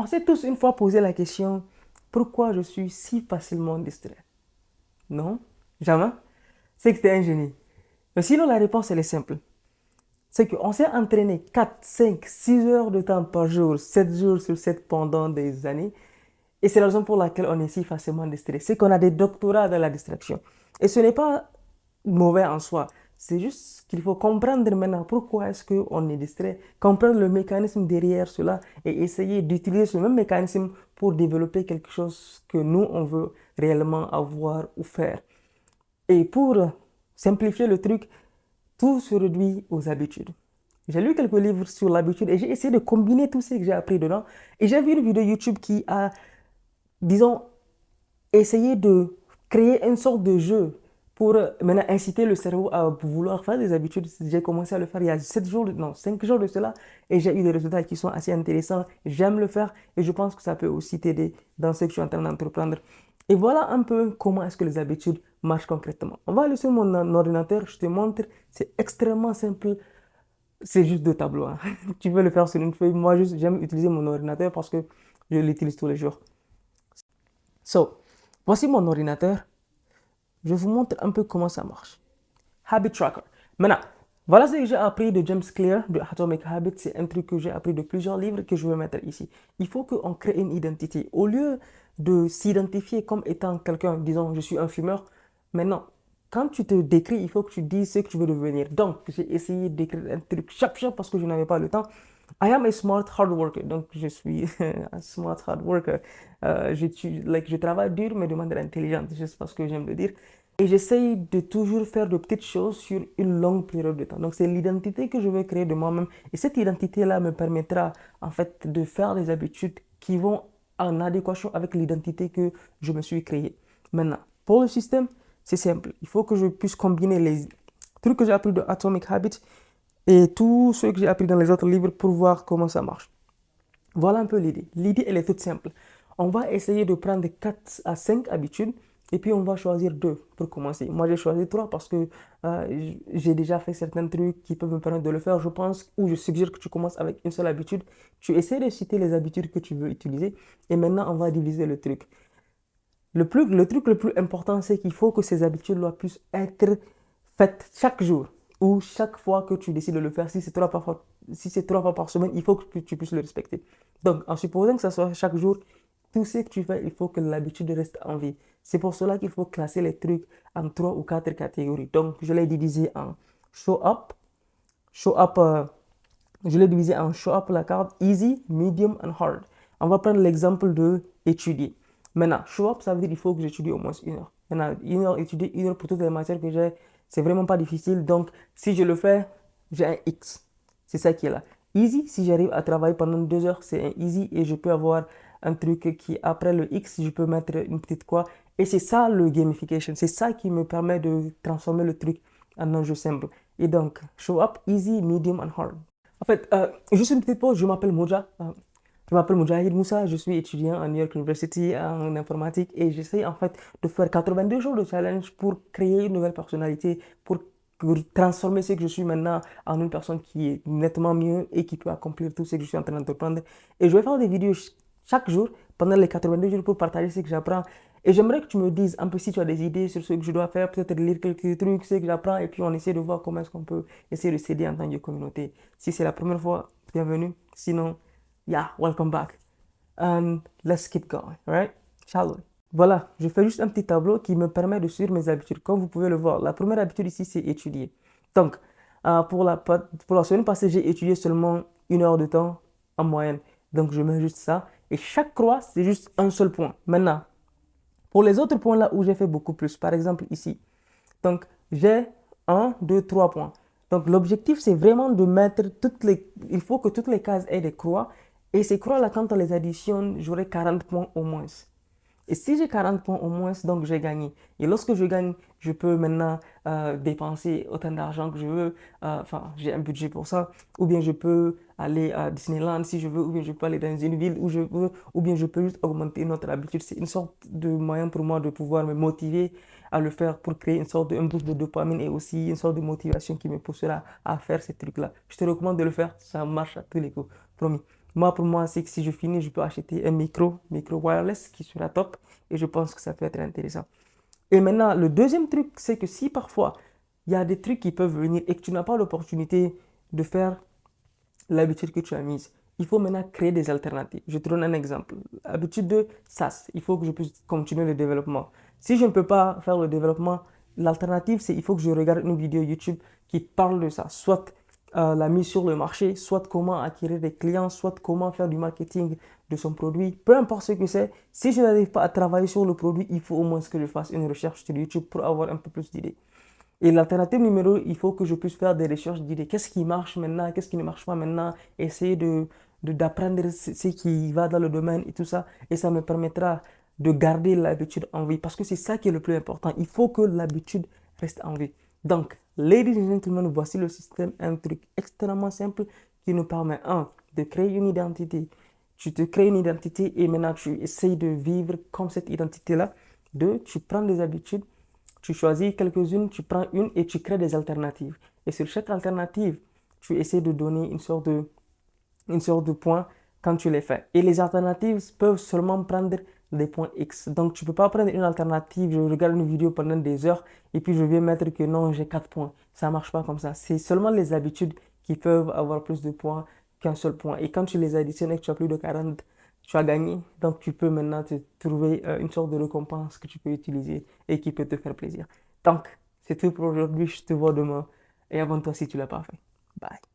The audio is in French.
s'est tous une fois posé la question, pourquoi je suis si facilement distrait? Non? Jamais? C'est que t'es un génie. Mais sinon, la réponse, elle est simple. C'est qu'on s'est entraîné 4, 5, 6 heures de temps par jour, 7 jours sur 7 pendant des années. Et c'est la raison pour laquelle on est si facilement distrait. C'est qu'on a des doctorats dans la distraction. Et ce n'est pas mauvais en soi. C'est juste qu'il faut comprendre maintenant pourquoi est-ce qu'on est distrait, comprendre le mécanisme derrière cela et essayer d'utiliser ce même mécanisme pour développer quelque chose que nous, on veut réellement avoir ou faire. Et pour simplifier le truc, tout se réduit aux habitudes. J'ai lu quelques livres sur l'habitude et j'ai essayé de combiner tout ce que j'ai appris dedans. Et j'ai vu une vidéo YouTube qui a, disons, essayé de créer une sorte de jeu pour maintenant inciter le cerveau à vouloir faire des habitudes. J'ai commencé à le faire il y a 7 jours, non, 5 jours de cela et j'ai eu des résultats qui sont assez intéressants. J'aime le faire et je pense que ça peut aussi t'aider dans ce que tu es en train d'entreprendre. Et voilà un peu comment est-ce que les habitudes marchent concrètement. On va aller sur mon ordinateur, je te montre, c'est extrêmement simple. C'est juste deux tableaux, hein. Tu veux le faire sur une feuille. Moi, juste, j'aime utiliser mon ordinateur parce que je l'utilise tous les jours. So, voici mon ordinateur. Je vous montre un peu comment ça marche. Habit Tracker. Maintenant, voilà ce que j'ai appris de James Clear de Atomic Habits. C'est un truc que j'ai appris de plusieurs livres que je vais mettre ici. Il faut qu'on crée une identité. Au lieu de s'identifier comme étant quelqu'un, disons, je suis un fumeur, maintenant, quand tu te décris, il faut que tu dises ce que tu veux devenir. Donc, j'ai essayé d'écrire un truc chaque parce que je n'avais pas le temps. I am a smart hard worker. Donc, je suis un smart hard worker. Je travaille dur, mais de manière intelligente. C'est ce que j'aime le dire. Et j'essaye de toujours faire de petites choses sur une longue période de temps. Donc, c'est l'identité que je veux créer de moi-même. Et cette identité-là me permettra, en fait, de faire des habitudes qui vont en adéquation avec l'identité que je me suis créée. Maintenant, pour le système, c'est simple. Il faut que je puisse combiner les trucs que j'ai appris de Atomic Habits et tout ce que j'ai appris dans les autres livres pour voir comment ça marche. Voilà un peu l'idée. L'idée, elle est toute simple. On va essayer de prendre 4 à 5 habitudes et puis on va choisir 2 pour commencer. Moi, j'ai choisi 3 parce que j'ai déjà fait certains trucs qui peuvent me permettre de le faire, je pense, ou je suggère que tu commences avec une seule habitude. Tu essaies de citer les habitudes que tu veux utiliser et maintenant, on va diviser le truc. Le truc le plus important, c'est qu'il faut que ces habitudes-là puissent être faites chaque jour ou chaque fois que tu décides de le faire. Si c'est 3 fois par semaine, il faut que tu puisses le respecter. Donc, en supposant que ça soit chaque jour, tout ce que tu fais, il faut que l'habitude reste en vie. C'est pour cela qu'il faut classer les trucs en 3 ou 4 catégories. Donc, je l'ai divisé en show up, show up, je l'ai divisé en show up la carte easy, medium and hard. On va prendre l'exemple de étudier. Maintenant, show up, ça veut dire qu'il faut que j'étudie au moins 1 heure. Maintenant, 1 heure étudier, 1 heure pour toutes les matières que j'ai, c'est vraiment pas difficile. Donc, si je le fais, j'ai un X. C'est ça qui est là. Easy, si j'arrive à travailler pendant 2 heures, c'est un easy et je peux avoir un truc qui, après le X, je peux mettre une petite quoi. Et c'est ça le gamification. C'est ça qui me permet de transformer le truc en un jeu simple. Et donc, show up, easy, medium and hard. En fait, juste une petite pause, je m'appelle Moja. Je m'appelle Moujahid Moussa, je suis étudiant à New York University en informatique et j'essaie en fait de faire 82 jours de challenge pour créer une nouvelle personnalité, pour transformer ce que je suis maintenant en une personne qui est nettement mieux et qui peut accomplir tout ce que je suis en train d'entreprendre. Et je vais faire des vidéos chaque jour pendant les 82 jours pour partager ce que j'apprends. Et j'aimerais que tu me dises un peu si tu as des idées sur ce que je dois faire, peut-être lire quelques trucs, ce que j'apprends, et puis on essaie de voir comment est-ce qu'on peut essayer de s'aider en tant que communauté. Si c'est la première fois, bienvenue. Sinon, yeah, welcome back. And let's keep going, right? Shall we? Voilà, je fais juste un petit tableau qui me permet de suivre mes habitudes. Comme vous pouvez le voir, la première habitude ici, c'est étudier. Donc, pour la semaine passée, j'ai étudié seulement 1 heure de temps en moyenne. Donc, je mets juste ça. Et chaque croix, c'est juste un seul point. Maintenant, pour les autres points là où j'ai fait beaucoup plus, par exemple ici. Donc, j'ai 1, 2, 3 points. Donc, l'objectif, c'est vraiment de mettre il faut que toutes les cases aient des croix. Et ces croix-là, quand on les additionne, j'aurai 40 points au moins. Et si j'ai 40 points au moins, donc j'ai gagné. Et lorsque je gagne, je peux maintenant dépenser autant d'argent que je veux. Enfin, j'ai un budget pour ça. Ou bien je peux aller à Disneyland si je veux. Ou bien je peux aller dans une ville où je veux. Ou bien je peux juste augmenter notre habitude. C'est une sorte de moyen pour moi de pouvoir me motiver à le faire pour créer une sorte de boost de dopamine et aussi une sorte de motivation qui me poussera à faire ces trucs-là. Je te recommande de le faire. Ça marche à tous les coups. Promis. Moi, pour moi, c'est que si je finis, je peux acheter un micro wireless qui sera top et je pense que ça peut être intéressant. Et maintenant, le deuxième truc, c'est que si parfois il y a des trucs qui peuvent venir et que tu n'as pas l'opportunité de faire l'habitude que tu as mise, il faut maintenant créer des alternatives. Je te donne un exemple. Habitude de SaaS, il faut que je puisse continuer le développement. Si je ne peux pas faire le développement, l'alternative, c'est il faut que je regarde une vidéo YouTube qui parle de ça. Soit la mise sur le marché, soit comment acquérir des clients, soit comment faire du marketing de son produit. Peu importe ce que c'est, si je n'arrive pas à travailler sur le produit, il faut au moins que je fasse une recherche sur YouTube pour avoir un peu plus d'idées. Et l'alternative numéro, il faut que je puisse faire des recherches d'idées. Qu'est-ce qui marche maintenant, qu'est-ce qui ne marche pas maintenant, essayer d'apprendre ce qui va dans le domaine et tout ça. Et ça me permettra de garder l'habitude en vie parce que c'est ça qui est le plus important. Il faut que l'habitude reste en vie. Donc, ladies and gentlemen, voici le système, un truc extrêmement simple qui nous permet, un, de créer une identité. Tu te crées une identité et maintenant tu essayes de vivre comme cette identité-là. Deux, tu prends des habitudes. Tu choisis quelques-unes, tu prends une et tu crées des alternatives. Et sur chaque alternative, tu essaies de donner une sorte de points quand tu les fais. Et les alternatives peuvent seulement prendre des points X. Donc, tu ne peux pas prendre une alternative, je regarde une vidéo pendant des heures et puis je vais mettre que non, j'ai 4 points. Ça ne marche pas comme ça. C'est seulement les habitudes qui peuvent avoir plus de points qu'un seul point. Et quand tu les additionnes et que tu as plus de 40, tu as gagné. Donc, tu peux maintenant te trouver une sorte de récompense que tu peux utiliser et qui peut te faire plaisir. Donc, c'est tout pour aujourd'hui. Je te vois demain. Et avant toi si tu ne l'as pas fait. Bye.